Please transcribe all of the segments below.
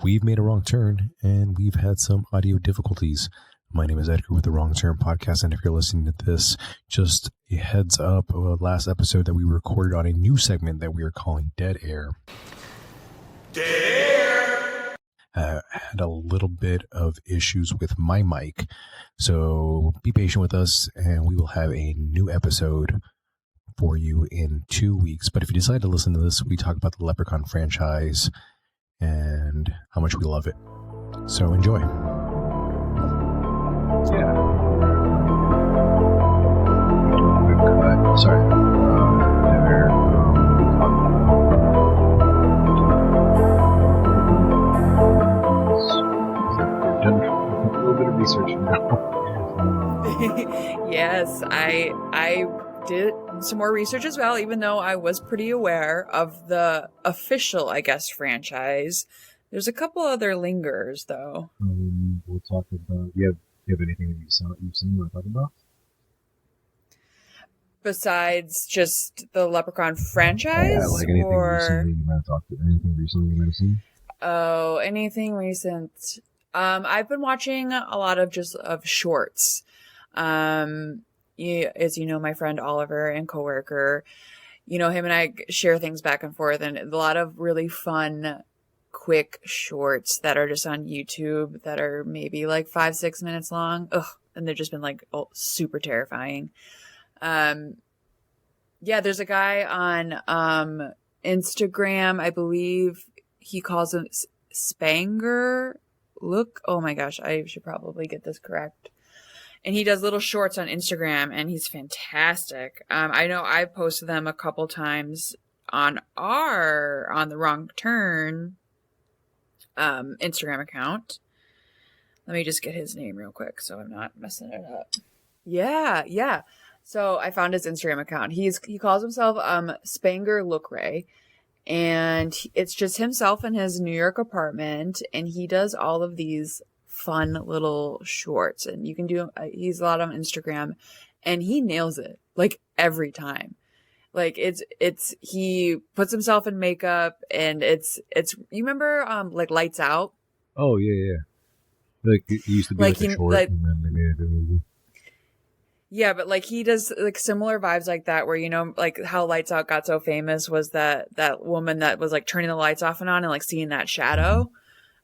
we've made a wrong turn and we've had some audio difficulties. My name is Edgar with the Wrong Turn Podcast, and if you're listening to this, just a heads up, last episode that we recorded on a new segment that we are calling Dead Air. Dead Air! Had a little bit of issues with my mic, so be patient with us, and we will have a new episode for you in 2 weeks. But if you decide to listen to this, we talk about the Leprechaun franchise and how much we love it. So enjoy. Yeah. Sorry. There. Done a little bit of research now. Yes, I did some more research as well, even though I was pretty aware of the official, I guess, franchise. There's a couple other lingers, though. We'll talk about. You have anything that you've seen you want to talk about? Besides just the Leprechaun franchise? Yeah, like anything recently you might have talked about. Anything recently you might have seen? Oh, anything recent. I've been watching a lot of shorts. As you know, my friend Oliver and coworker, him and I share things back and forth, and a lot of really fun, quick shorts that are just on YouTube that are maybe like 5-6 minutes long. Ugh. And they've just been like super terrifying. Yeah, there's a guy on, Instagram, I believe he calls him Spanger. Look, oh my gosh, I should probably get this correct. And he does little shorts on Instagram, and he's fantastic. I know I've posted them a couple times on the Wrong Turn Instagram account. Let me just get his name real quick so I'm not messing it up. Yeah. So I found his Instagram account. He calls himself Spanger Lookray, and it's just himself in his New York apartment, and he does all of these fun little shorts, and you can do he's a lot on Instagram, and he nails it like every time. Like it's he puts himself in makeup, and it's you remember like Lights Out? Oh yeah. Like it used to be like a short, and then they made it a movie. Yeah, but like he does like similar vibes like that, where like how Lights Out got so famous was that woman that was like turning the lights off and on and like seeing that shadow. Mm-hmm.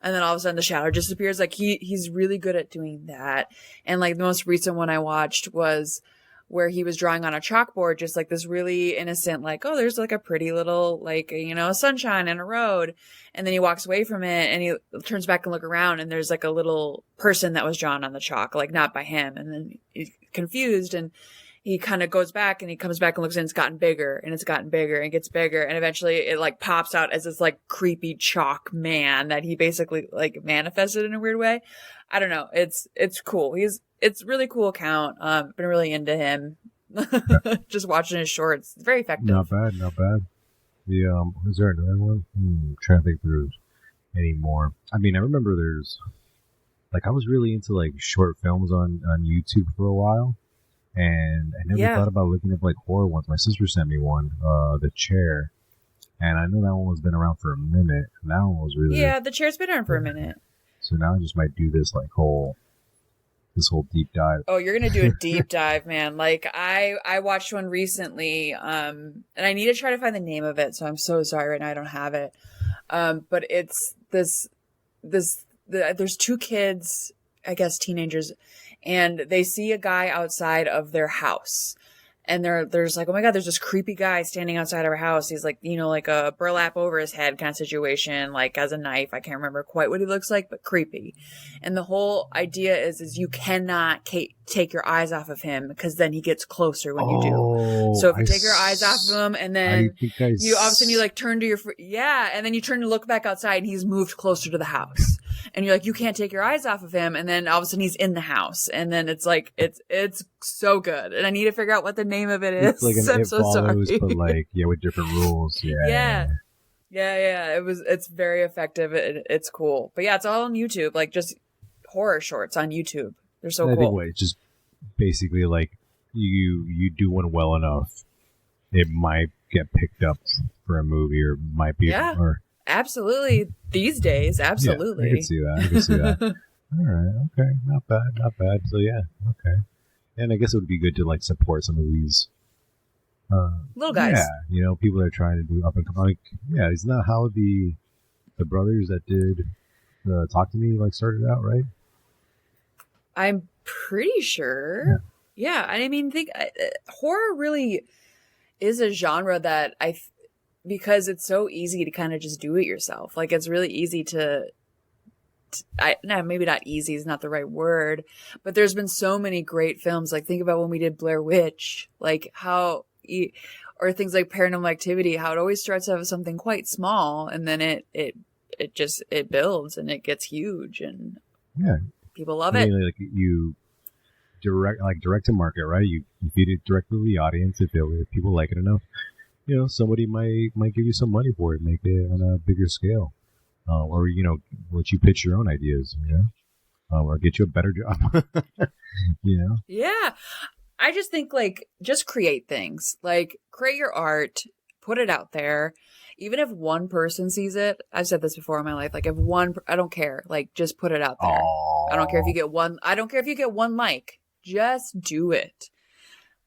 And then all of a sudden the shadow disappears. Like he's really good at doing that. And like the most recent one I watched was where he was drawing on a chalkboard, just like this really innocent, like, oh, there's like a pretty little, like, sunshine and a road. And then he walks away from it and he turns back and look around, and there's like a little person that was drawn on the chalk, like not by him. And then he's confused, and he kind of goes back, and he comes back and looks, and it's gotten bigger, and it's gotten bigger, and it gets bigger, and eventually it like pops out as this like creepy chalk man that he basically like manifested in a weird way. I don't know. It's cool. It's really cool account. Been really into him. Just watching his shorts. It's very effective. Not bad. Is there another one? I'm trying to think through any more. I mean, I remember there's like I was really into like short films on YouTube for a while. And I never thought about looking up like horror ones. My sister sent me one, The Chair, and I know that one has been around for a minute. And that one was really The Chair's been around for a minute. So now I just might do this like whole deep dive. Oh, you're gonna do a deep dive, man! Like I watched one recently, and I need to try to find the name of it. So I'm so sorry right now I don't have it. But it's there's two kids, I guess teenagers. And they see a guy outside of their house, and there's like, oh my God, there's this creepy guy standing outside of our house. He's like, like a burlap over his head kind of situation, like has a knife. I can't remember quite what he looks like, but creepy. And the whole idea is you cannot take your eyes off of him, because then he gets closer when you do. So if you take your eyes off of him, and then you all of a sudden you like turn to and then you turn to look back outside, and he's moved closer to the house. And you're like, you can't take your eyes off of him. And then all of a sudden he's in the house. And then it's like, it's so good. And I need to figure out what the name of it is. It's like an It Follows, but like, with different rules. Yeah. It's very effective. It's cool. But yeah, it's all on YouTube. Like just horror shorts on YouTube. They're so cool. I think it's just basically like you do one well enough, it might get picked up for a movie, or might be, or Absolutely. These days, Yeah, I absolutely. could see that. I could see that. All right. Okay. Not bad. Not bad. So yeah. Okay. And I guess it would be good to like support some of these. Little Yeah, guys. people that are trying to do up and come. Like, yeah, isn't that how the brothers that did Talk to Me like started out, right? I'm pretty Yeah. sure. Yeah. I mean, horror really is a genre that because it's so easy to kind of just do it yourself. Like it's really easy no, maybe not easy is not the right word, but there's been so many great films. Like think about when we did Blair Witch, like or things like Paranormal Activity, how it always starts out with something quite small and then it builds and it gets huge and Yeah. people love I it. mean, like you direct to market, right? You feed it directly to the audience. If people like it enough, somebody might give you some money for it, make it on a bigger scale, or let you pitch your own ideas, or get you a better job. Yeah. I just think like just create things. Like create your art, put it out there. Even if one person sees it, I've said this before in my life, like if I don't care, like just put it out there. I don't care if you get one like, just do it.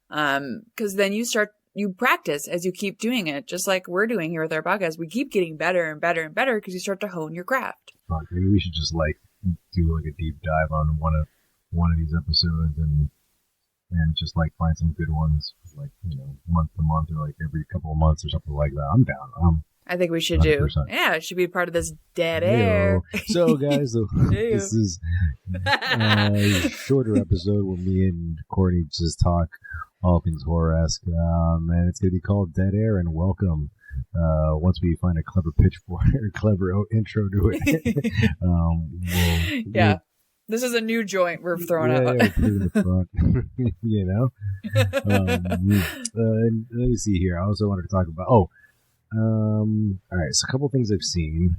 'Cause then you practice as you keep doing it, just like we're doing here with our podcast. We keep getting better and better and better because you start to hone your craft. Maybe we should just like do like a deep dive on one of these episodes and just like find some good ones, like month to month or like every couple of months or something like that. I'm down. I think we should 100%. do. Yeah, it should be part of this dead air. So, guys, this is a shorter episode where me and Courtney just talk all things horror-esque. And it's going to be called Dead Air, and welcome. Once we find a clever pitch for it, clever intro to it. Yeah. This is a new joint we're throwing out. Yeah, put it in the front. And let me see here. I also wanted to talk about. All right. So a couple things I've seen,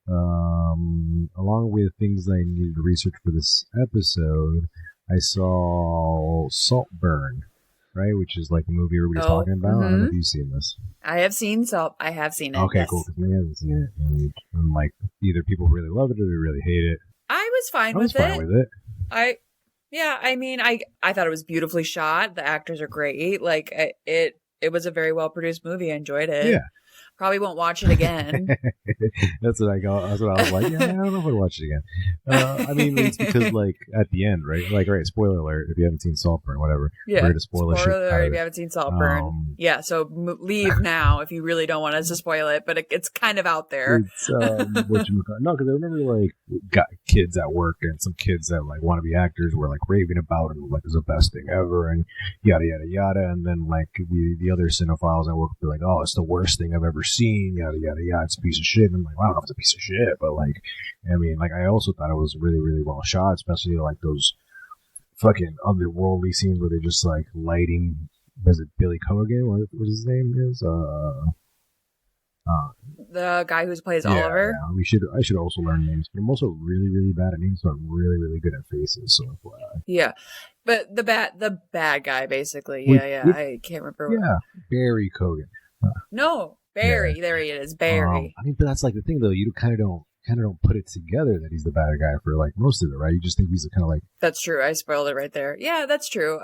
along with things I needed to research for this episode. I saw Saltburn, right, which is like the movie everybody's talking about. Mm-hmm. I don't know if you've seen this. I have seen Salt. I have seen it. Okay, yes. cool. Because I haven't seen it, and like either people really love it or they really hate it. I was fine with it. I mean, I thought it was beautifully shot. The actors are great. Like it was a very well produced movie. I enjoyed it. Yeah. Probably won't watch it again. That's what I was like. Yeah, I don't know if I'd watch it again. I mean, it's because like at the end, right? Like, all right, spoiler alert if you haven't seen Saltburn, whatever. Yeah. We're gonna spoil spoiler alert if you haven't seen Saltburn. Yeah, so leave now if you really don't want us to spoil it. But it's kind of out there. It's no, because I remember like got kids at work and some kids that like want to be actors were like raving about it, like it's the best thing ever, and yada yada yada. And then like the other cinephiles at work were like, oh, it's the worst thing I've ever seen, yada yada yada. It's a piece of shit. And I'm like, well, I don't know if it's a piece of shit, but like, I mean, like I also thought it was really really well shot, especially like those fucking otherworldly scenes where they're just like lighting. Was it Billy Corgan? What his name is? The guy who plays Oliver. Yeah, I should also learn names, but I'm also really, really bad at names, so I'm really, really good at faces. So yeah, but the bad guy basically. Yeah, I can't remember. Yeah, Barry Cogan. No, Barry. Yeah. There he is, Barry. I mean, but that's like the thing, though. You kind of don't put it together that he's the bad guy for like most of it, right? You just think he's kind of like. That's true. I spoiled it right there. Yeah, that's true.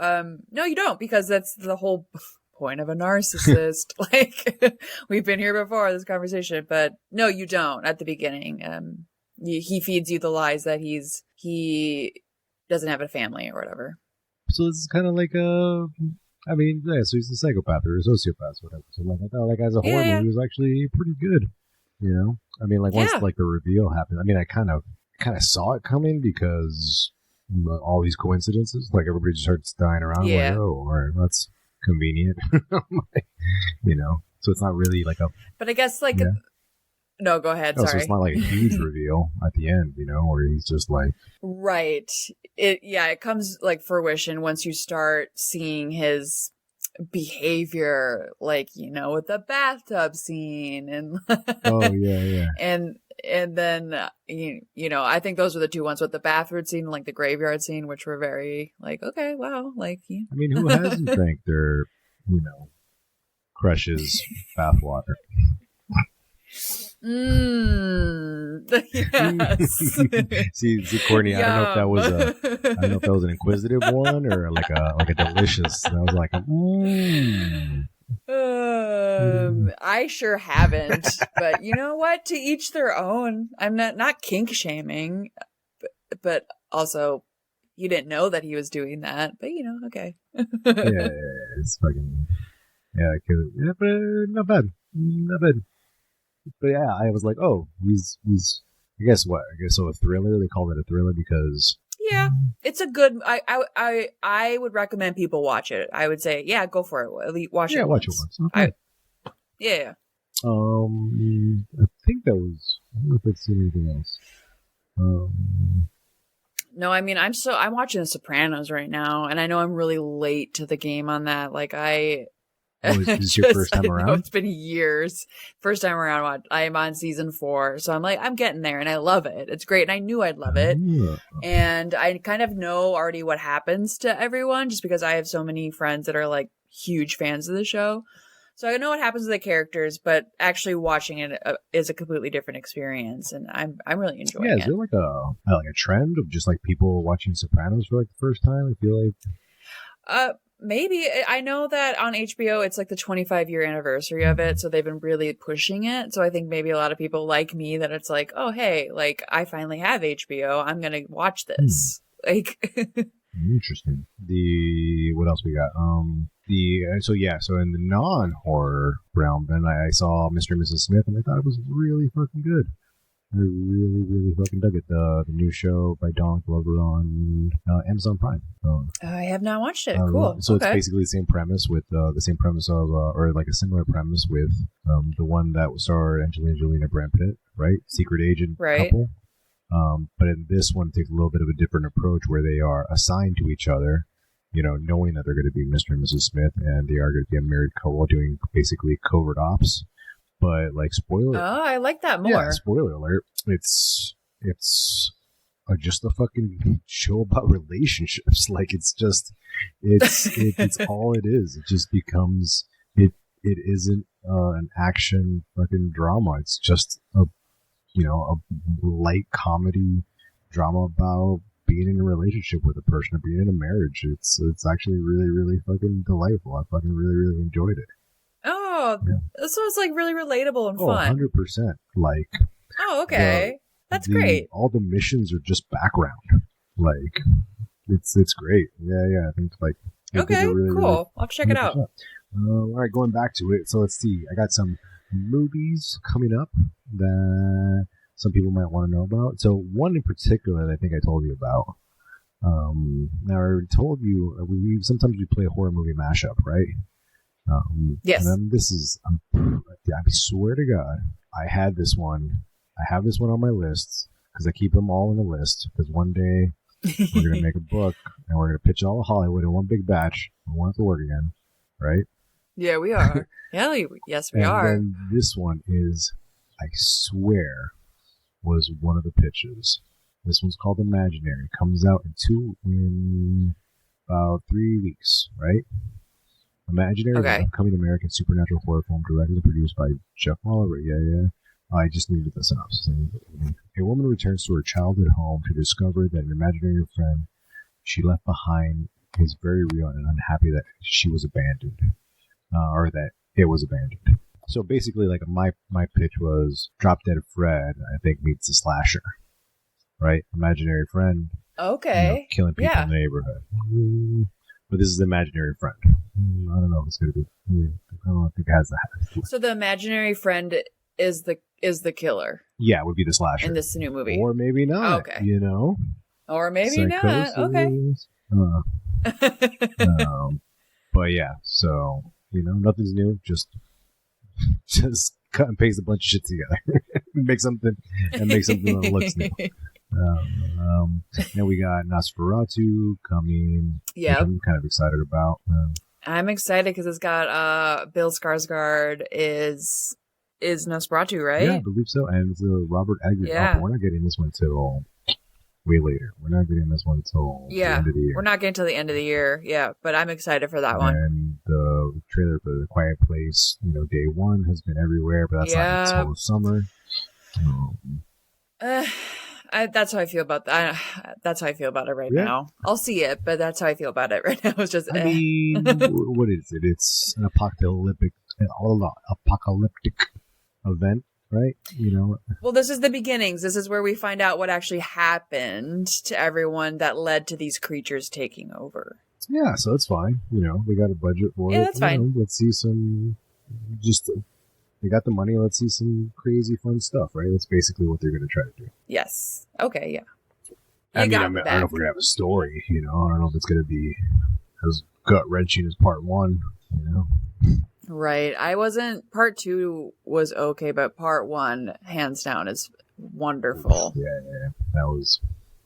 No, you don't, because that's the whole point of a narcissist. Like we've been here before this conversation, but no, you don't at the beginning. He feeds you the lies that he doesn't have a family or whatever. So this is kind of like I mean, yeah, so he's a psychopath or a sociopath or whatever. So like I thought, like as a horror movie, it was actually pretty good. You know, I mean, like once like the reveal happened, I mean, I kind of saw it coming because all these coincidences, like everybody just starts dying around. Yeah. Like, oh, all right, that's convenient. You know, so it's not really like a. But I guess like. Yeah. No, go ahead. Sorry. So it's not like a huge reveal at the end, you know, where he's just like. Right. It comes like fruition once you start seeing his behavior, like, you know, with the bathtub scene and. Oh yeah. And then you know, I think those are the two ones, with the bathroom scene and like the graveyard scene, which were very like, okay, wow, like. Yeah. I mean, who hasn't drank their, you know, crush's bathwater? Yes. See, Courtney, I don't know if that was a, I don't know if that Yum. was an inquisitive one or like a delicious. And I was like, I sure haven't, but you know what? To each their own. I'm not kink shaming, but also you didn't know that he was doing that. But okay. yeah, it's fucking, yeah, yeah, but not bad, not bad. But yeah, I was like, oh, he's. I guess what? I guess so. A thriller. They call it a thriller because Yeah, it's a good. I would recommend people watch it. I would say, yeah, go for it. Watch yeah, it watch it once. once. Okay. Yeah. I think that was. I don't know if I've seen anything else. No, I mean I'm watching The Sopranos right now, and I know I'm really late to the game on that. Like Is this your first I time know around? it's been years. First time around, I am on season 4, so I'm getting there, and I love it. It's great, and I knew I'd love it, and I kind of know already what happens to everyone just because I have so many friends that are like huge fans of the show. So I know what happens to the characters, but actually watching it is a completely different experience, and I'm really enjoying Is there like a trend of just like people watching Sopranos for like the first time? I feel like. Maybe. I know that on HBO it's like the 25-year anniversary of it, so they've been really pushing it. So I think maybe a lot of people like me that it's like, oh hey, like I finally have HBO, I'm gonna watch this. Like Interesting. What else we got? So in the non-horror realm, then I saw Mr. and Mrs. Smith, and I thought it was really fucking good. I really, really fucking dug it. The new show by Don Glover on Amazon Prime. I have not watched it. Cool. So okay. it's basically the same premise with the same premise of, or like a similar premise with the one that starred Angelina Jolie and Brad Pitt, right? Secret agent couple. But in this one, it takes a little bit of a different approach where they are assigned to each other, knowing that they're going to be Mr. and Mrs. Smith, and they are going to be a married couple doing basically covert ops. But like spoiler, I like that more. Yeah, spoiler alert. It's just a fucking show about relationships. Like it's all it is. It just becomes it. It isn't an action fucking drama. It's just a light comedy drama about being in a relationship with a person or being in a marriage. It's actually really, really fucking delightful. I fucking really, really enjoyed it. Oh, yeah. So it's like really relatable and fun. 100%. Like. Oh, okay. That's great. All the missions are just background. Like, it's great. Yeah. I think like. Okay, really, cool. Really, I'll check it out. All right, going back to it. So let's see. I got some movies coming up that some people might want to know about. So one in particular that I think I told you about. Now I told you we sometimes we play a horror movie mashup, right? Yes. And then I swear to God, I have this one on my list because I keep them all in a list. Because one day we're gonna make a book and we're gonna pitch it all to Hollywood in one big batch. We won't have to work again, right? Yeah, we are. Yes, we are. And then this one is, I swear, was one of the pitches. This one's called Imaginary. Comes out in about 3 weeks, right? Imaginary is an upcoming American supernatural horror film directed and produced by Jeff Mahler. Yeah. I just needed the synopsis. A woman returns to her childhood home to discover that an imaginary friend she left behind is very real and unhappy that she was abandoned, or that it was abandoned. So basically, like my pitch was Drop Dead Fred, I think, meets a slasher, right? Imaginary friend, killing people in the neighborhood. But this is the imaginary friend. I don't know if it's going to be. I don't think it has that. So the imaginary friend is the killer. Yeah, it would be the slasher in this new movie, or maybe not. Okay, or maybe Psychosis. Not. Okay. But yeah, so nothing's new. Just cut and paste a bunch of shit together, make something that looks new. Now we got Nosferatu coming. Yeah, I'm kind of excited about. I'm excited because it's got Bill Skarsgård is Nosferatu, right? Yeah, I believe so. And it's Robert Eggers. Yeah. We're not getting this one till way later. We're not getting this one until the end of the year. We're not getting to the end of the year. Yeah, but I'm excited for that one. And the trailer for The Quiet Place, day one has been everywhere, but that's not until summer. That's how I feel about that. That's how I feel about it right now. I'll see it, but that's how I feel about it right now. It's just. I mean, what is it? It's an apocalyptic event, right? Well, this is the beginnings. This is where we find out what actually happened to everyone that led to these creatures taking over. Yeah, so it's fine. We got a budget for it. Yeah, that's fine. Let's see some. They got the money. Let's see some crazy fun stuff, right? That's basically what they're going to try to do. Yes. Okay. Yeah. I don't know if we're going to have a story. I don't know if it's going to be as gut wrenching as part one. Right. Part 2 was okay, but part 1, hands down, is wonderful. Yeah. That was.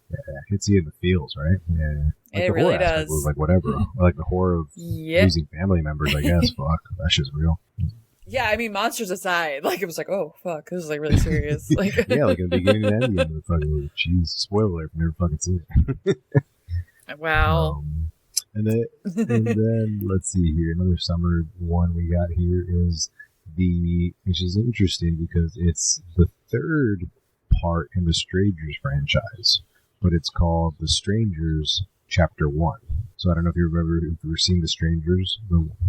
Yeah, hits you in the feels, right? Yeah. It really does. Was like whatever. Like the horror of losing family members. I guess. Fuck, that shit's real. Yeah, I mean, monsters aside, it was like, oh, fuck, this is, really serious. Yeah, in the beginning and the end of the fucking, jeez, spoiler alert, I've never fucking seen it. Wow. And then, let's see here, another summer one we got here is which is interesting because it's the third part in the Strangers franchise, but it's called The Strangers Chapter 1. So I don't know if you've ever seen The Strangers.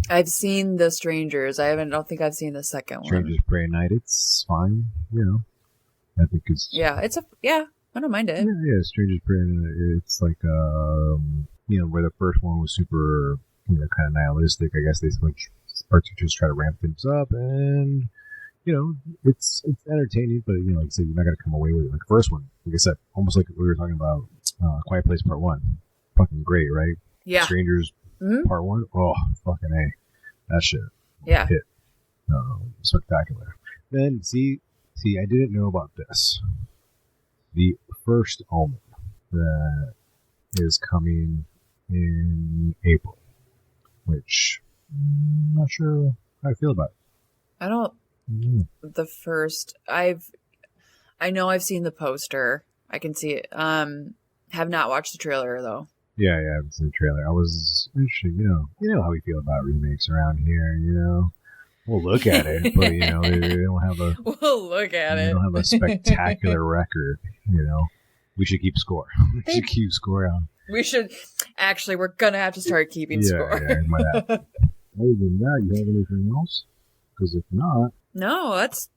I've seen The Strangers. I don't think I've seen the second one. Strangers Prey Night. It's fine. I think it's. Yeah, I don't mind it. Yeah. Strangers Prey Night. It's like, where the first one was super, kind of nihilistic. I guess they part 2 just try to ramp things up, and it's entertaining. But like I said, you're not gonna come away with it. Like the first one, like I said, almost like we were talking about, Quiet Place Part 1. Fucking great, right? Yeah. Strangers Part 1. Oh, fucking A. That shit. Yeah. Hit. Spectacular. Then, see, I didn't know about this. The first Omen that is coming in April, which I'm not sure how I feel about it. I don't. The first. I know I've seen the poster. I can see it. Have not watched the trailer, though. Yeah, I haven't seen the trailer. I was interested, how we feel about remakes around here, We'll look at it, but, they don't have a... We'll look at it. They don't have a spectacular record, We should keep score. We should keep score on. We should... Actually, we're going to have to start keeping score. Yeah, might have. Other than that, you have anything else? Because if not... No, let's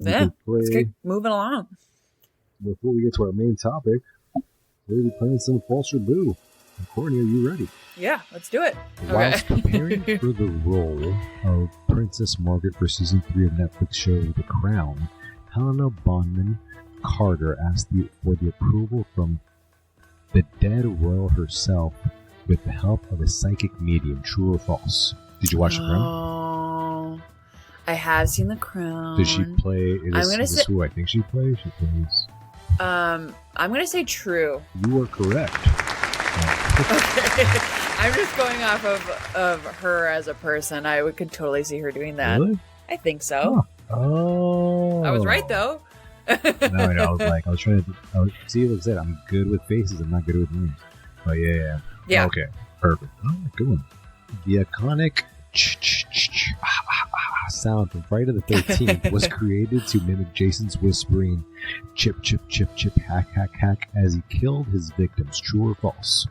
keep moving along. Before we get to our main topic, we'll be playing some False or Boo. Courtney, are you ready? Yeah, let's do it. Whilst preparing for the role of Princess Margaret for Season 3 of Netflix show The Crown, Helena Bonham Carter asked for the approval from the dead royal herself with the help of a psychic medium. True or false? Did you watch The Crown? Oh, I have seen The Crown. Did she play? Is this who I think she plays? She plays. I'm gonna say true. You are correct. Okay. I'm just going off of her as a person. I could totally see her doing that. Really? I think so. Oh. I was right though. No, I was trying to see what I said. I'm good with faces. I'm not good with names. But yeah. Okay, perfect. Oh, good one. The iconic sound from Friday the 13th was created to mimic Jason's whispering chip, chip, chip, chip, hack, hack, hack as he killed his victims. True or false?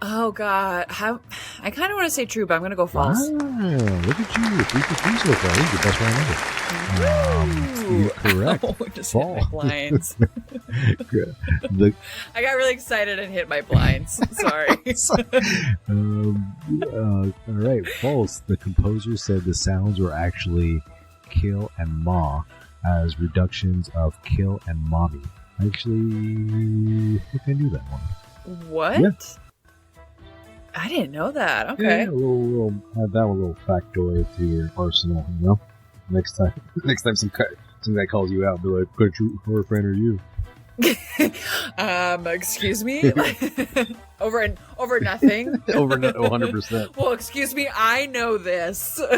Oh, God. I kind of want to say true, but I'm going to go false. Wow, look at you. 3 for 3 so far. You're the best one ever. You're correct. Oh, just hit my blinds. I got really excited and hit my blinds. Sorry. All right, false. The composer said the sounds were actually kill and ma as reductions of kill and mommy. Actually, I think I knew that one. What? Yeah. I didn't know that. Okay. Yeah, add that one a little factoid to your arsenal, Next time some guy calls you out, be like, "What true horror fan are you?" Excuse me? over nothing? Over 100%. Well, excuse me, I know this. All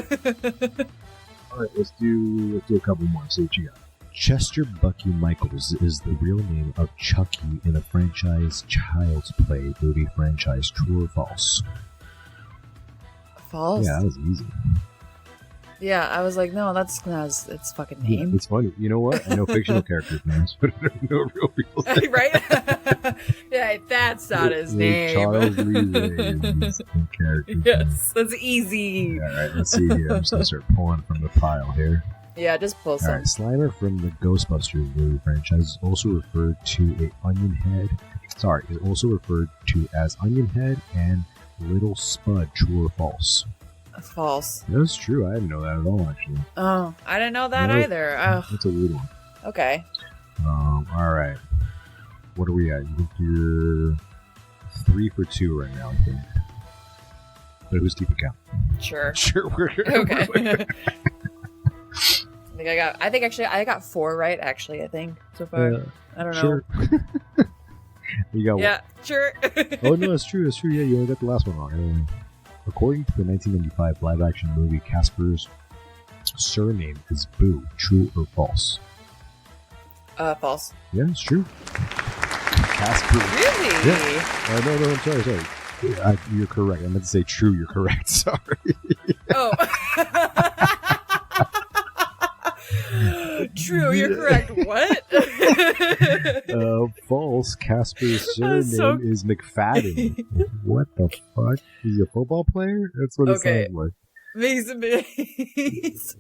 right, let's do a couple more. See what you got. Chester Bucky Michaels is the real name of Chucky in the franchise Child's Play movie franchise. True or false? False. Yeah, that was easy. Yeah, I was like, no, that's its fucking name. Yeah, it's funny. You know what? I know fictional characters' names, but I don't know real people's names. Right? Yeah, that's not his name. Charles Lee Ray is the character. Yes, that's easy. All right, let's see here. I'm just going to start pulling from the pile here. Yeah, just pull some. All right, Slimer from the Ghostbusters movie franchise is also referred to a Onion Head. Sorry, is also referred to as Onion Head and Little Spud. True or false? False. That's true. I didn't know that at all, actually. Oh, I didn't know that either. Oh. That's a weird one. Okay. All right. What are we at? You're 3 for 2 right now, I think. But who's keeping count? Sure. Sure. Okay. I think I got 4 right, actually, I think, so far. I don't know. Sure. You got yeah, sure. Oh, no, that's true. That's true. Yeah, you only got the last one wrong. According to the 1995 live-action movie, Casper's surname is Boo. True or false? False. Yeah, it's true. Casper. Really? Yeah. No, I'm sorry. You're correct. I meant to say true. You're correct. Sorry. Oh. True, you're correct. What? False. Casper's surname is McFadden. What the fuck? Is he a football player? That's what it sounds like.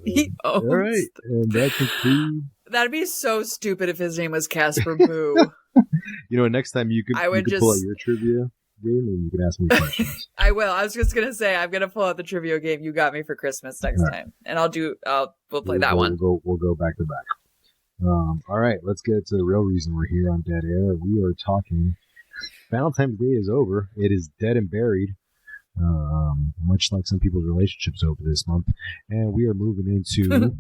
He owns. All right, and that concludes. That'd be so stupid if his name was Casper Boo. Next time you could pull out your trivia game and you can ask me questions. I will. I was just gonna say I'm gonna pull out the trivia game you got me for Christmas next time, and we'll play that one. We'll go back to back. All right, let's get to the real reason we're here on Dead Air. We are talking. Valentine's Day is over. It is dead and buried. Much like some people's relationships over this month, and we are moving into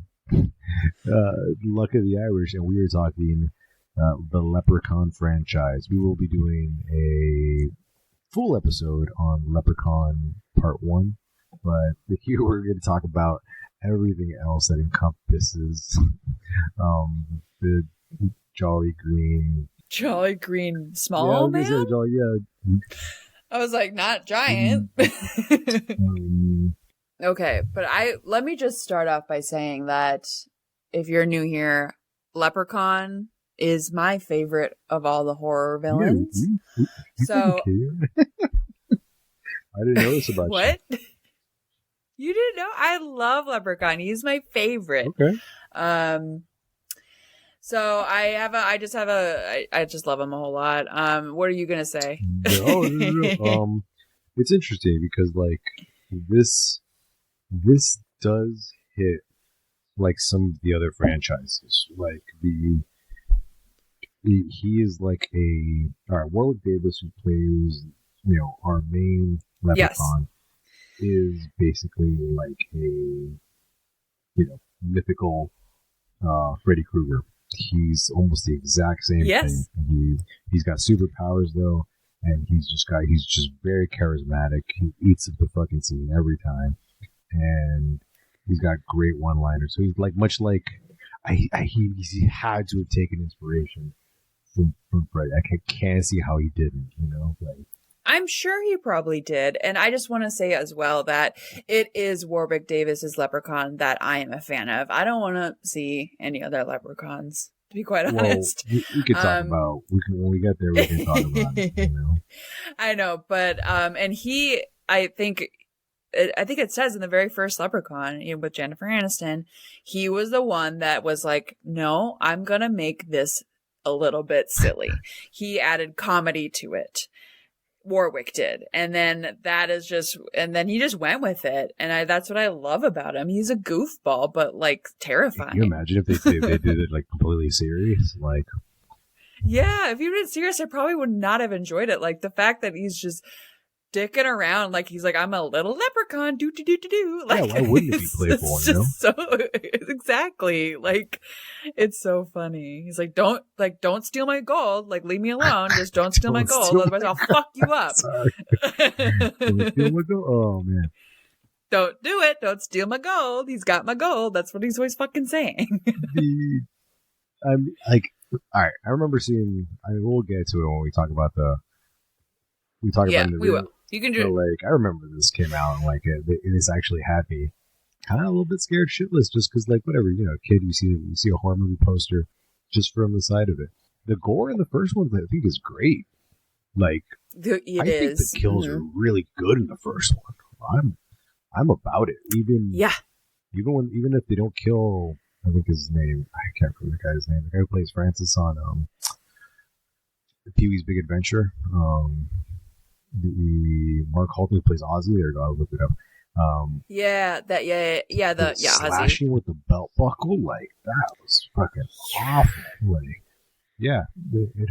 Luck of the Irish, and we are talking the Leprechaun franchise. We will be doing a full episode on Leprechaun Part 1, but here we're going to talk about everything else that encompasses the Jolly Green small man? Yeah. I was like, not giant. Okay, but let me just start off by saying that if you're new here, Leprechaun is my favorite of all the horror villains. So I didn't know this about what? You didn't know? I love Leprechaun. He's my favorite. Okay. So I just love him a whole lot. What are you gonna say? No. It's interesting because like this does hit like some of the other franchises. Like he is like Warwick Davis, who plays our main Leprechaun, is basically like a mythical Freddy Krueger. He's almost the exact same thing. He's got superpowers though, and he's just very charismatic. He eats up the fucking scene every time, and he's got great one-liners. So he's like much like he had to have taken inspiration from Freddy. I can't see how he didn't. Like. I'm sure he probably did. And I just want to say as well that it is Warwick Davis's Leprechaun that I am a fan of. I don't want to see any other Leprechauns, to be quite honest. We could talk about, when we get there, we can talk about it. I know, but, and I think it says in the very first Leprechaun with Jennifer Aniston, he was the one that was like, no, I'm going to make this a little bit silly. He added comedy to it. Warwick did, and then he just went with it, and that's what I love about him. He's a goofball, but like terrifying. Can you imagine if they did it like completely serious? Like, yeah, if you did it serious, I probably would not have enjoyed it. Like the fact that he's just dicking around, like he's like, I'm a little leprechaun, do. Like, yeah, why wouldn't it be playful? It's just so exactly like it's so funny. He's like, don't steal my gold. Like, leave me alone. Just don't steal my gold, otherwise I'll fuck you up. Don't steal my gold. Oh man. Don't do it. Don't steal my gold. He's got my gold. That's what he's always fucking saying. I'm like, all right. I remember seeing. I mean, we'll get to it when we talk about the. We talk about Yeah, in the we video. will. You can do So, it. like, I remember this came out and like it actually had me kind of a little bit scared shitless just because like whatever kid you see a horror movie poster just from the side of it. The gore in the first one I think is great. Like It I think the is. kills are really good in the first one. I'm about it. Yeah. Even if they don't kill, I think his name. I can't remember the guy's name. The guy who plays Francis on Pee-wee's Big Adventure. The Mark Halter who plays Ozzy. There you go. I'll look it up. Ozzy. Slashing with the belt buckle, like that was fucking awful. Like, yeah, it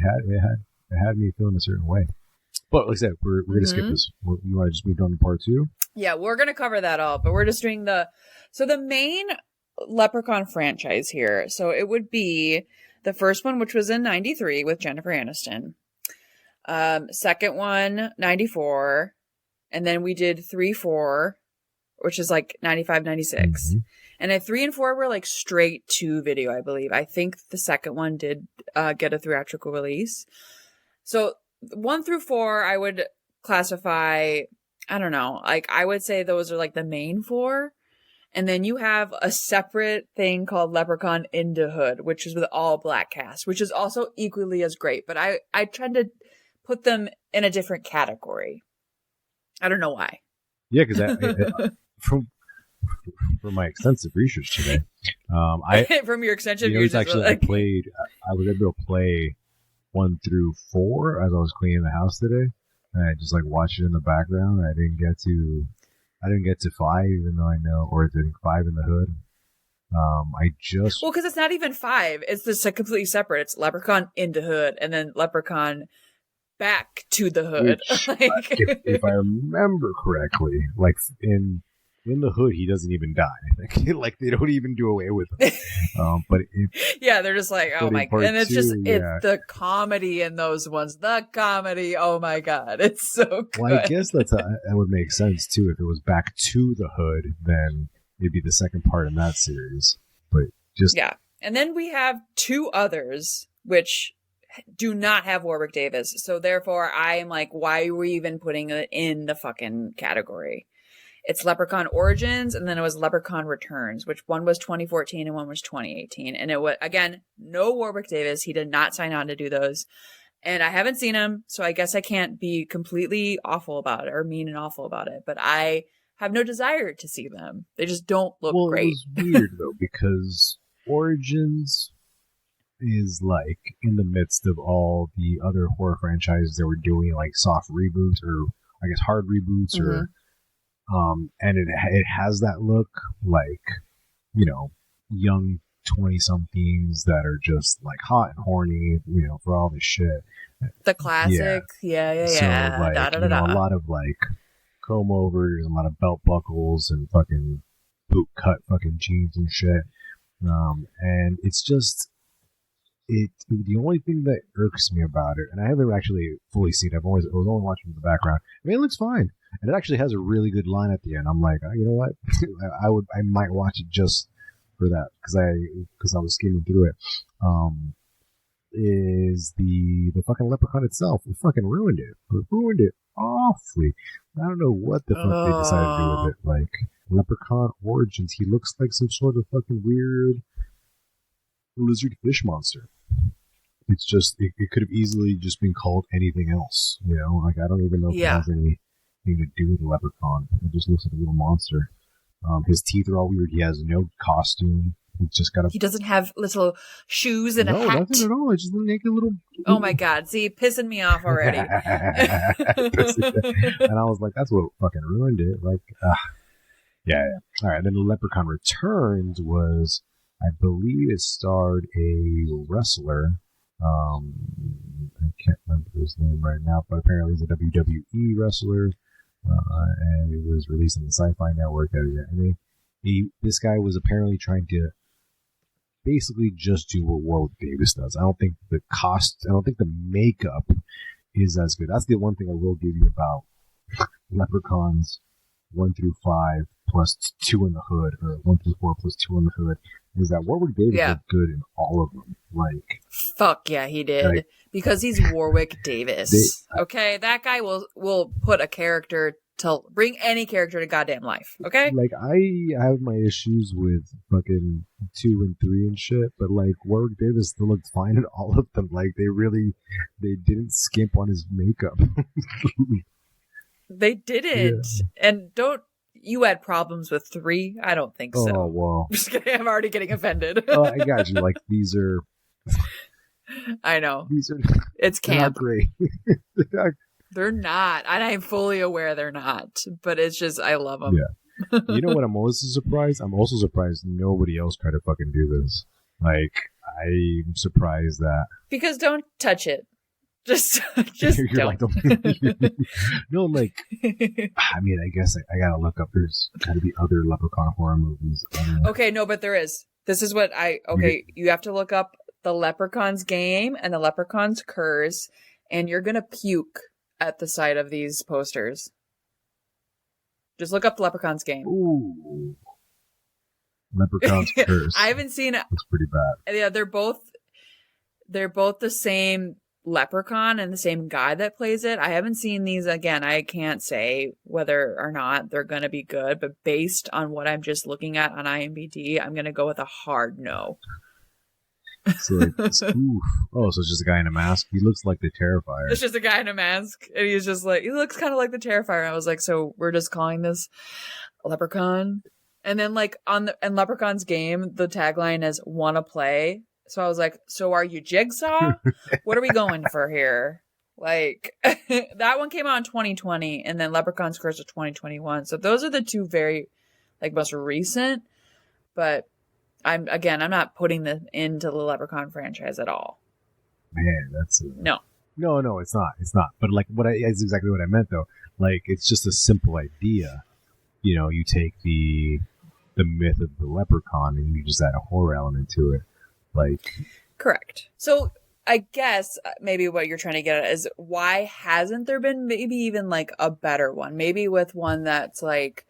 had me feeling a certain way. But like I said, we're gonna skip this. You want to just move on to part 2? Yeah, we're gonna cover that all, but we're just doing the main Leprechaun franchise here. So it would be the first one, which was in 93 with Jennifer Aniston. Second one, 94. And then we did 3, 4, which is like 95, 96. And then 3 and 4 were like straight to video, I believe. I think the second one did get a theatrical release. So 1 through 4, I would classify, I don't know, like I would say those are like the main 4. And then you have a separate thing called Leprechaun in the Hood, which is with all black cast, which is also equally as great. But I tried to put them in a different category. I don't know why. Yeah, because from my extensive research today, from your extensive research, I was able to play 1 through 4 as I was cleaning the house today, and I just like watched it in the background. I didn't get to 5, even though I know, or it's 5 in the Hood. Because it's not even 5. It's just completely separate. It's Leprechaun in the Hood, and then Leprechaun back to the Hood. Which, if I remember correctly, like in the Hood, he doesn't even die. Like they don't even do away with him. They're just like, oh my god, and it's just it's the comedy in those ones. The comedy, oh my god, it's so good. Well, I guess that would make sense too. If it was back to the Hood, then it'd be the second part in that series. But and then we have 2 others which do not have Warwick Davis. So therefore, I'm like, why are we even putting it in the fucking category? It's Leprechaun Origins, and then it was Leprechaun Returns, which one was 2014 and one was 2018. And it was, again, no Warwick Davis. He did not sign on to do those. And I haven't seen him, so I guess I can't be completely awful about it or mean and awful about it. But I have no desire to see them. They just don't look great. It was weird, though, because Origins is like in the midst of all the other horror franchises that were doing like soft reboots or I guess hard reboots or and it has that look like young 20-somethings that are just like hot and horny for all this shit, the classic yeah so like a lot of like comb overs, a lot of belt buckles and fucking boot cut fucking jeans and shit, and it's just the only thing that irks me about it, and I haven't actually fully seen it, I was only watching in the background. I mean, it looks fine, and it actually has a really good line at the end. I'm like, you know what, I might watch it just for that because I was skimming through it. Is the fucking Leprechaun itself? It fucking ruined it. It ruined it awfully. I don't know what the fuck they decided to do with it. Like Leprechaun Origins, he looks like some sort of fucking weird lizard fish monster. It's just it could have easily just been called anything else, like I don't even know if it has anything to do with the Leprechaun. It just looks like a little monster. His teeth are all weird. He has no costume. He doesn't have little shoes and a hat. No, nothing at all. It's just a naked little. Oh my god! See, pissing me off already. And I was like, that's what fucking ruined it. Like, yeah. All right. Then the Leprechaun Returns was, I believe, it starred a wrestler. I can't remember his name right now, but apparently he's a WWE wrestler, and it was released on the Sci-Fi Network. And this guy was apparently trying to basically just do what Warwick Davis does. I don't think the makeup is as good. That's the one thing I will give you about Leprechauns 1 through 5 plus 2 in the Hood, or 1 through 4 plus 2 in the Hood. is that Warwick Davis Yeah. looked good in all of them. Like, Fuck yeah, he did. Like- because he's Warwick Davis. Okay, that guy will put a character to bring any character to goddamn life. Okay, like I have my issues with fucking 2 and 3 and shit, but like Warwick Davis still looked fine in all of them. Like they didn't skimp on his makeup. they didn't. And don't you had problems with 3? I don't think so. Oh well. I'm just kidding. I'm already getting offended. Oh, I got you. Like these are I know these are it's they're not camp. great. They're not, and I'm fully aware they're not. But it's just I love them. Yeah. You know what? I'm also surprised. I'm also surprised nobody else tried to fucking do this. Like I'm surprised that Because don't touch it. Just you're don't. like no, like I mean, I guess I gotta look up. There's got to be other Leprechaun horror movies. Okay, no, but there is. This is what you have to look up the Leprechaun's Game and the Leprechaun's Curse, and you're gonna puke at the sight of these posters. Just look up the Leprechaun's Game. Ooh, Leprechaun's Curse. I haven't seen it. Looks pretty bad. Yeah, they're both the same leprechaun and the same guy that plays it. I haven't seen these. Again, I can't say whether or not they're going to be good, but based on what I'm just looking at on IMDb, I'm going to go with a hard no. So like, oof. Oh, so it's just a guy in a mask. He looks like the Terrifier. It's just a guy in a mask, and he's just like, he looks kind of like the Terrifier. And I was like, so we're just calling this Leprechaun? And then like in Leprechaun's Game, the tagline is "Wanna play?" So I was like, so are you Jigsaw? What are we going for here? Like that one came out in 2020, and then Leprechaun's Curse was 2021. So those are the two very like most recent. But I'm not putting them into the Leprechaun franchise at all. Man, that's No. No, it's not. It's not. But like, it's exactly what I meant though. Like, it's just a simple idea. You know, you take the myth of the leprechaun and you just add a horror element to it. Like, correct. So I guess maybe what you're trying to get at is why hasn't there been maybe even like a better one? Maybe with one that's like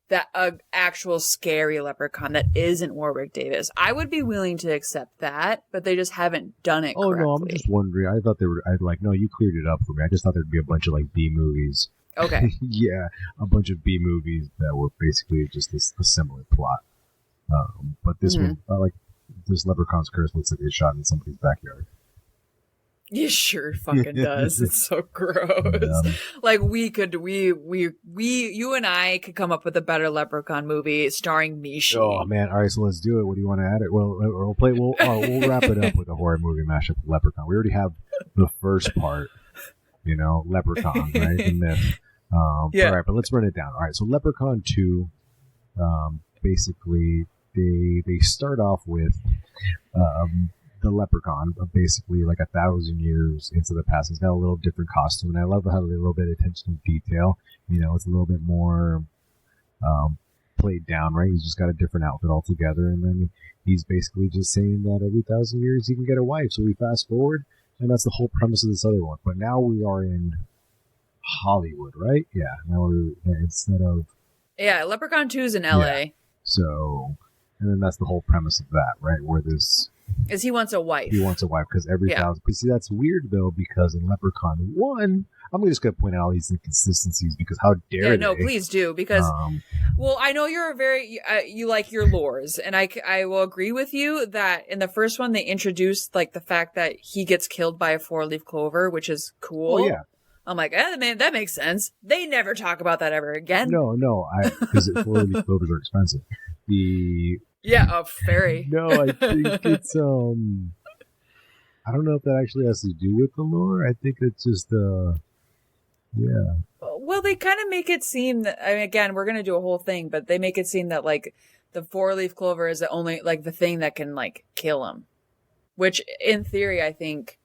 that actual scary leprechaun that isn't Warwick Davis. I would be willing to accept that, but they just haven't done it correctly. No, I'm just wondering. I thought they were. I'd like, no, you cleared it up for me. I just thought there'd be a bunch of like B movies. Okay. Yeah, a bunch of B movies that were basically just a similar plot. But this one, like this Leprechaun's Curse, looks like it's shot in somebody's backyard. You sure fucking does. It's so gross. Like you and I could come up with a better Leprechaun movie starring Mishi. Oh man! All right, so let's do it. What do you want to add it? Well, we'll wrap it up with a horror movie mashup with Leprechaun. We already have the first part, you know, Leprechaun, right? The myth. Yeah. All right, but let's run it down. All right, so Leprechaun 2, basically they start off with the leprechaun, basically like 1,000 years into the past. He's got a little different costume, and I love how a little bit of attention to detail. You know, it's a little bit more played down, right? He's just got a different outfit altogether, and then he's basically just saying that every 1,000 years he can get a wife. So we fast forward, and that's the whole premise of this other one. But now we are in Hollywood, right? Yeah. Now we're instead of Leprechaun 2 is in LA. Yeah. So, and then that's the whole premise of that, right? Where this is he wants a wife. He wants a wife because every 1,000. But see, that's weird though, because in Leprechaun 1, I'm just going to point out all these inconsistencies because how dare they? No, please do, because well, I know you're a very you like your lores, and I will agree with you that in the first one they introduced like the fact that he gets killed by a 4-leaf clover, which is cool. Oh yeah. I'm like, man, that makes sense. They never talk about that ever again. No, because 4-leaf clovers are expensive. Very. No, I think it's I don't know if that actually has to do with the lore. I think it's just yeah. Well, they kind of make it seem that, I mean, again, we're gonna do a whole thing, but they make it seem that like the 4-leaf clover is the only like the thing that can like kill him, which in theory I think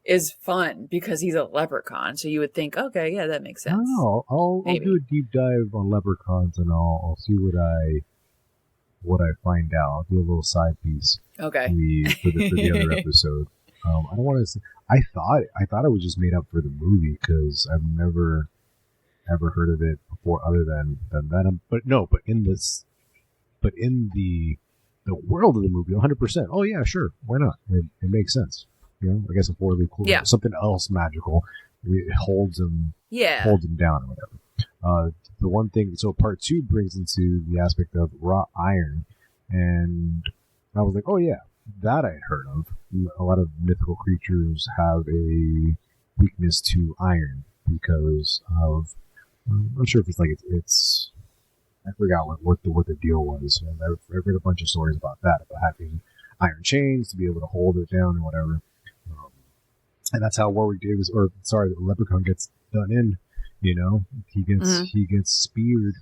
is fun because he's a leprechaun. So you would think, okay, yeah, that makes sense. I'll do a deep dive on leprechauns and I'll see what I find out. I'll do a little side piece. Okay. For the other episode. I don't want to say, I thought it was just made up for the movie because I've never ever heard of it before other than Venom. But in the the world of the movie 100%. Oh yeah, sure, why not? It makes sense. You know, I guess a 4-leaf clover, something else magical, it holds him down or whatever. The one thing, so part 2 brings into the aspect of wrought iron, and I was like, oh yeah, that I had heard of. A lot of mythical creatures have a weakness to iron because of, I'm not sure if it's like it's I forgot what the deal was. And I've read a bunch of stories about that, about having iron chains to be able to hold it down and whatever. And that's how Warwick Davis, the Leprechaun gets done in. You know, he gets speared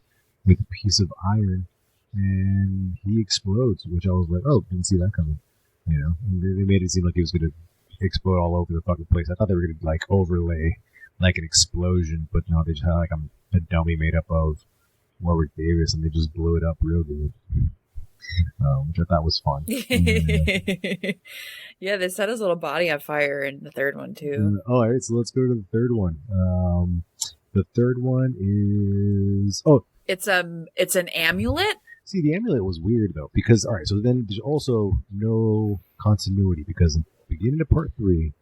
with a piece of iron, and he explodes. Which I was like, oh, didn't see that coming. You know, and they made it seem like he was going to explode all over the fucking place. I thought they were going to like overlay like an explosion, but no, they just had like a dummy made up of Warwick Davis, and they just blew it up real good. Which I thought was fun. Yeah, they set his little body on fire in the third one too. All right, so let's go to the third one. The third one is it's an amulet. See, the amulet was weird though, because all right, so then there's also no continuity because in the beginning of part 3,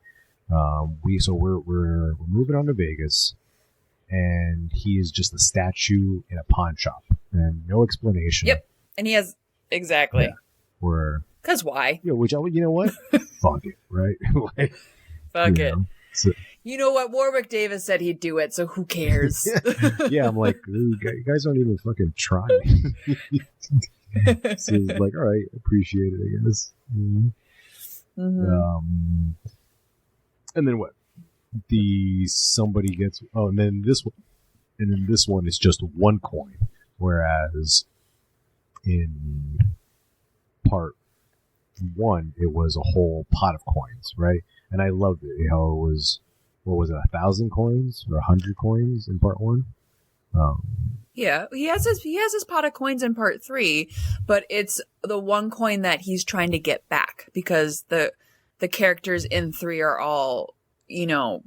we're moving on to Vegas, and he is just a statue in a pawn shop and no explanation. Yep, and he has exactly. Yeah, because why? Yeah, you know what? Fuck it, right? Like, fuck it. So, you know what? Warwick Davis said he'd do it, so who cares? Yeah, I'm like, you guys aren't even fucking trying. So it's like, all right, appreciate it, I guess. Mm-hmm. Mm-hmm. And then what? Somebody gets. Oh, and then this one is just one coin, whereas in part 1 it was a whole pot of coins, right? And I loved it. How it was, what was it, 1,000 coins or 100 coins in part 1? Yeah, he has his pot of coins in part 3, but it's the one coin that he's trying to get back because the characters in 3 are all, you know,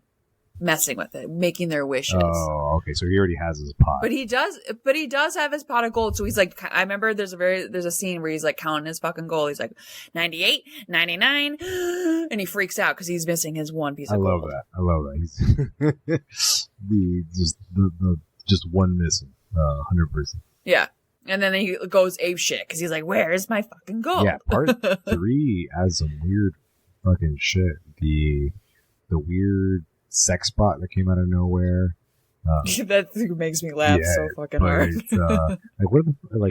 messing with it, making their wishes. Oh, okay. So he already has his pot. But he does have his pot of gold. So he's like, I remember there's a scene where he's like counting his fucking gold. He's like 98, 99, and he freaks out because he's missing his one piece of gold. I love that. He's the just one missing, 100%. Yeah. And then he goes ape shit because he's like, where is my fucking gold? Yeah, part 3 has some weird fucking shit. The weird sex bot that came out of nowhere. That makes me laugh so fucking hard.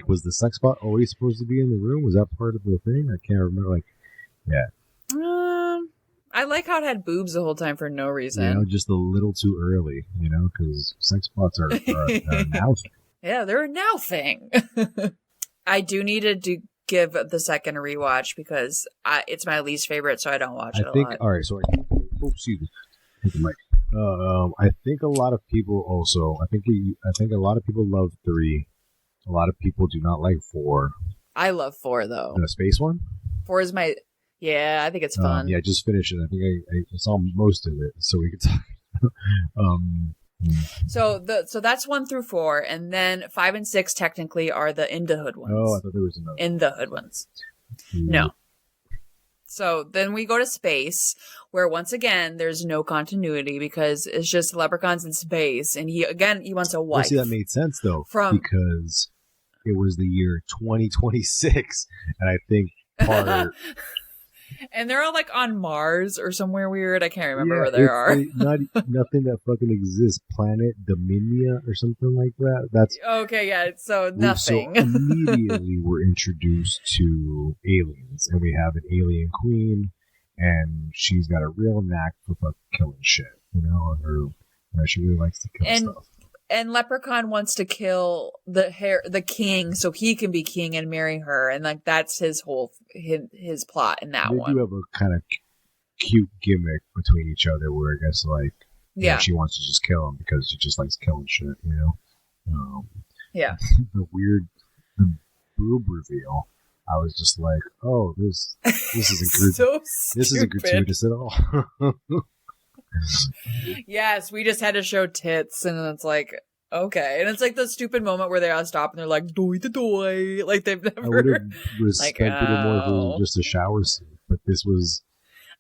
Was the sex bot always supposed to be in the room? Was that part of the thing? I can't remember. I like how it had boobs the whole time for no reason. You know, just a little too early. You know, because sex bots are now. Yeah, they're a now thing. I do need to give the second a rewatch because it's my least favorite, so I don't watch it a lot. All right, so excuse me. I think a lot of people also. I think a lot of people love 3. A lot of people do not like 4. I love 4 though. The space one. 4 is my. Yeah, I think it's fun. Yeah, I just finished it. I think I saw most of it, so we could talk. So that's 1 through 4, and then 5 and 6 technically are the In the Hood ones. Oh, I thought there was another. In the Hood ones. No. So then we go to space, where once again there's no continuity because it's just leprechauns in space, and he wants a wife. Well, see, that made sense though, because it was the year 2026, and I think part. And they're all like on Mars or somewhere weird. I can't remember where they are. Nothing that fucking exists. Planet Dominia or something like that. That's okay. Yeah. So nothing. So immediately we're introduced to aliens, and we have an alien queen, and she's got a real knack for fucking killing shit. You know, she really likes to kill stuff. And Leprechaun wants to kill the king so he can be king and marry her, and like that's his whole his plot in that one. They do have a kind of cute gimmick between each other, where I guess you know, she wants to just kill him because she just likes killing shit, you know. Yeah. The boob reveal. I was just like, oh, this isn't so this isn't gratuitous at all. Yes, we just had to show tits, and it's like, okay. And it's like the stupid moment where they all stop and they're like, "Doy the doy," like they've I would never have respected it more if it was just a shower scene, but this was.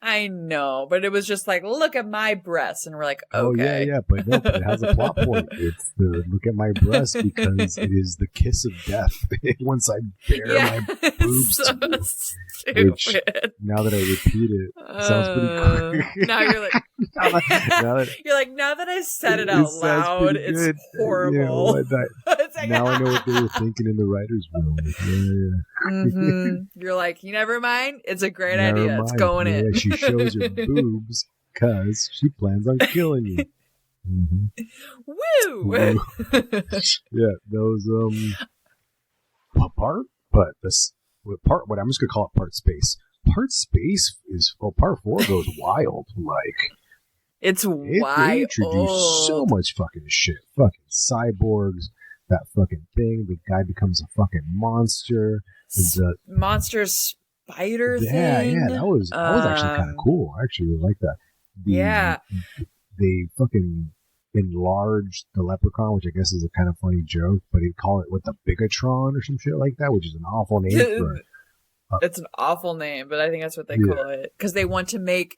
I know, but it was just like, look at my breasts, and we're like, okay. Oh yeah, but no, but it has a plot point. It's the look at my breast because it is the kiss of death once I bare my boobs. So to you. stupid. Which, now that I repeat it, sounds pretty cool. Now you're like, now that I said it out loud, it's good. horrible. It's like, now I know what they were thinking in the writers' room. Yeah. Mm-hmm. You're like, you never mind. It's a great idea. It's going in. She shows her boobs because she plans on killing you. Mm-hmm. Woo! Yeah, those part, but this part. What I'm just gonna call it part space. Part space is part 4 goes wild. Like it's wild. They introduce so much fucking shit. Fucking cyborgs. That fucking thing. The guy becomes a fucking monster. The monster spider thing. Yeah, that was actually kind of cool. I actually really like that. They fucking enlarged the Leprechaun, which I guess is a kind of funny joke, but they call it the Bigatron or some shit like that, which is an awful name for it. It's an awful name, but I think that's what they call it because they want to make.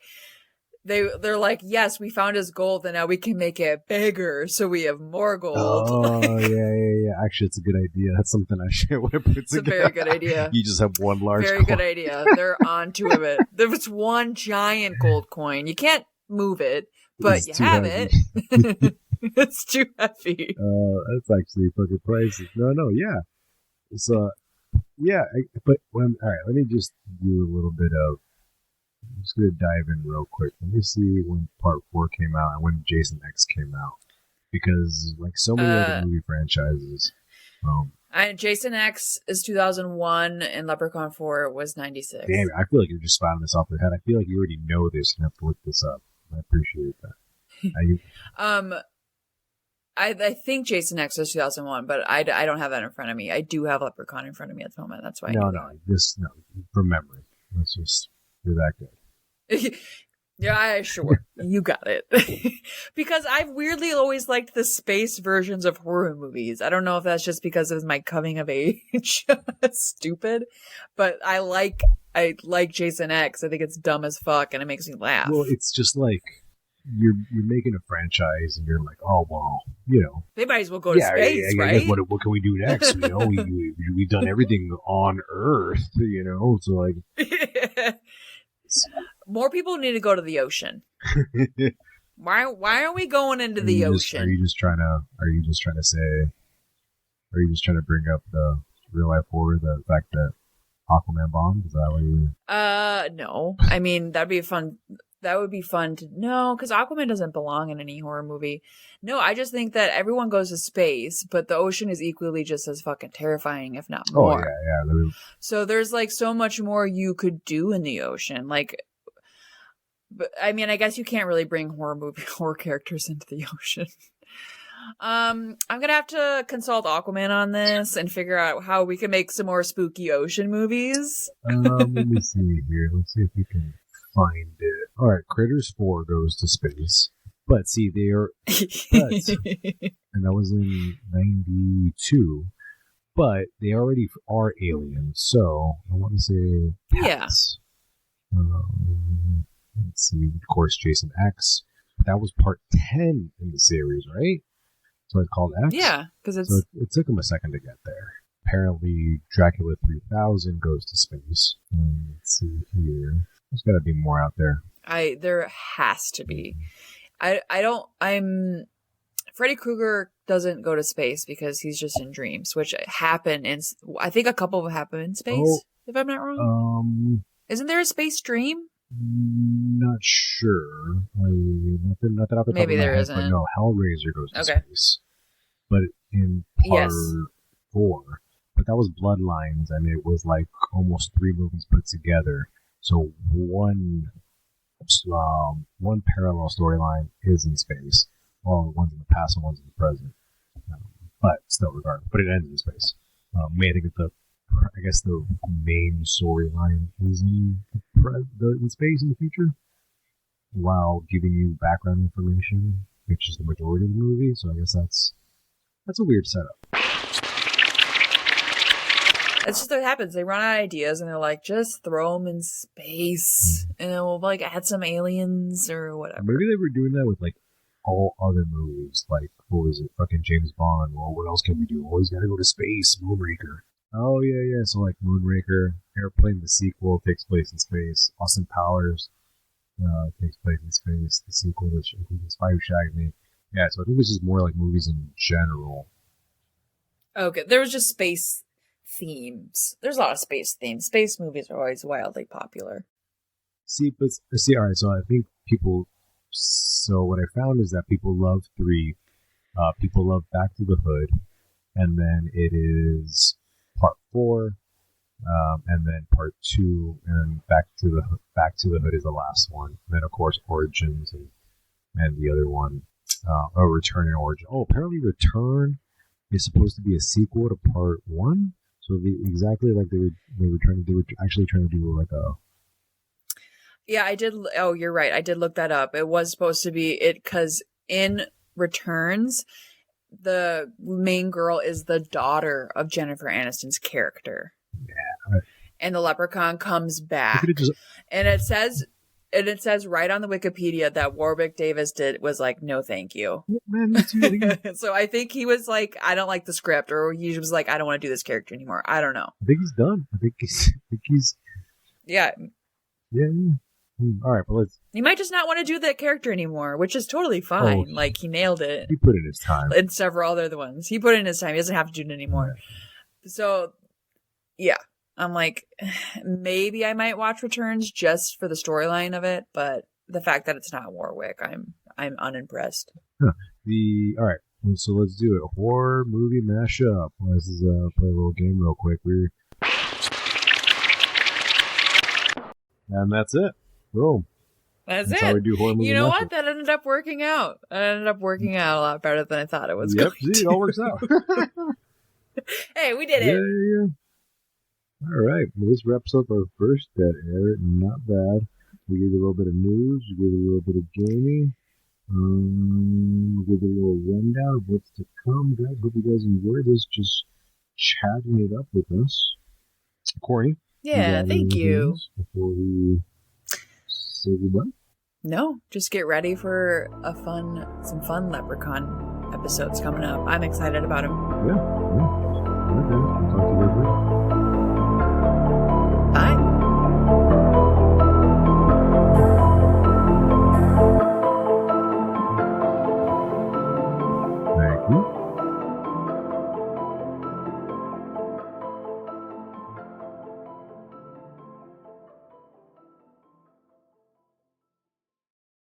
They're like, yes, we found his gold, and now we can make it bigger, so we have more gold. Oh yeah. Actually, it's a good idea. That's something I should have put together. It's a very good idea. You just have one large. Very good idea. They're onto it. There was one giant gold coin. You can't move it, but you have it. It's too heavy. That's actually fucking pricey. No, yeah. So, yeah, but all right, let me just do a little bit of. I'm just gonna dive in real quick. Let me see when Part 4 came out and when Jason X came out, because like so many other movie franchises. Jason X is 2001 and Leprechaun 4 was 96. Damn, I feel like you're just spouting this off the head. I feel like you already know this and have to look this up. I appreciate that. I think Jason X was 2001, but I don't have that in front of me. I do have Leprechaun in front of me at the moment. That's why. No, from memory. Let's just do that good. Yeah, sure. You got it. Because I've weirdly always liked the space versions of horror movies. I don't know if that's just because of my coming of age. Stupid. But I like Jason X. I think it's dumb as fuck and it makes me laugh. Well, it's just like you're making a franchise and you're like, oh well, they might as well go to space, right? What can we do next? We've done everything on Earth, so like more people need to go to the ocean. Why are we going into the ocean? Are you just trying to bring up the real life horror, the fact that Aquaman bombed? Is that what you? No. I mean, that would be fun to know, because Aquaman doesn't belong in any horror movie. No, I just think that everyone goes to space, but the ocean is equally just as fucking terrifying, if not more. Oh, yeah. So there's like so much more you could do in the ocean. Like, but I mean, I guess you can't really bring horror characters into the ocean. I'm gonna have to consult Aquaman on this and figure out how we can make some more spooky ocean movies. Let me see here. Let's see if we can find it. All right, Critters 4 goes to space, but see, and that was in 92. But they already are aliens, so I want to say yes. Let's see, of course, Jason X. That was part 10 in the series, right? So it's called X? Yeah, because So it took him a second to get there. Apparently, Dracula 3000 goes to space. Let's see here. There's got to be more out there. There has to be. Freddy Krueger doesn't go to space because he's just in dreams, which happen in, I think a couple of them happen in space, if I'm not wrong. Isn't there a space dream? Not sure. Not that off the top Maybe of my there head, isn't. but no, Hellraiser goes to space. But in part 4, but that was Bloodlines, and it was like almost 3 movies put together. So one parallel storyline is in space. Well, one's in the past and one's in the present. But still, regardless. But it ends in space. I think I guess the main storyline is in space in the future, while giving you background information, which is the majority of the movie. So I guess that's That's a weird setup. It's just what happens. They run out of ideas and they're like, just throw them in space and then we'll like add some aliens or whatever. Maybe they were doing that with like all other movies. Like, what was it? Fucking James Bond. Well, what else can we do? Always gotta go to space. Moonraker. Oh, yeah. So, like, Moonraker, Airplane, the sequel, takes place in space. Austin Powers takes place in space. The sequel, which I think is Spy Who Shagged Me. Yeah, so I think this is more like movies in general. Okay, there was just space themes. There's a lot of space themes. Space movies are always wildly popular. All right, so I think people... So what I found is that people love 3. People love Back to the Hood. And then it is part 4. And then part 2. And Back to the Hood is the last one. And then, of course, Origins and the other one. Return and Origin. Oh, apparently Return is supposed to be a sequel to part 1. So exactly like they were actually trying to do like a... Yeah, I did. Oh, you're right. I did look that up. It was supposed to be it because in Returns, the main girl is the daughter of Jennifer Aniston's character. Yeah. And the leprechaun comes back. And it says right on the Wikipedia that Warwick Davis was like, no, thank you. Man, so I think he was like, I don't like the script, or he was like, I don't want to do this character anymore. I don't know. I think he's done. I think he's. Yeah. Yeah. All right, but he might just not want to do that character anymore, which is totally fine. Like, he nailed it. He put in his time. And several other ones. He put in his time. He doesn't have to do it anymore. Yeah. So, yeah. I'm like, maybe I might watch Returns just for the storyline of it, but the fact that it's not Warwick, I'm unimpressed. Huh. All right, so let's do it. Horror movie mashup. Let's play a little game real quick. And that's it. Boom. That's it. How we do horror movie. You know mashup. what? That ended up working out. A lot better than I thought it was. Yep. See, it all works out. Hey, we did it. Yeah. All right, well, this wraps up our first Dead Air. Not bad. We gave a little bit of news. We gave a little bit of gaming. We gave a little rundown of what's to come. Guys, hope you guys enjoyed this. Just chatting it up with us. Corey. Yeah, thank you. Before we say goodbye. No, just get ready for some fun Leprechaun episodes coming up. I'm excited about them. Yeah. Okay. I'll talk to you later. Bye. Thank you.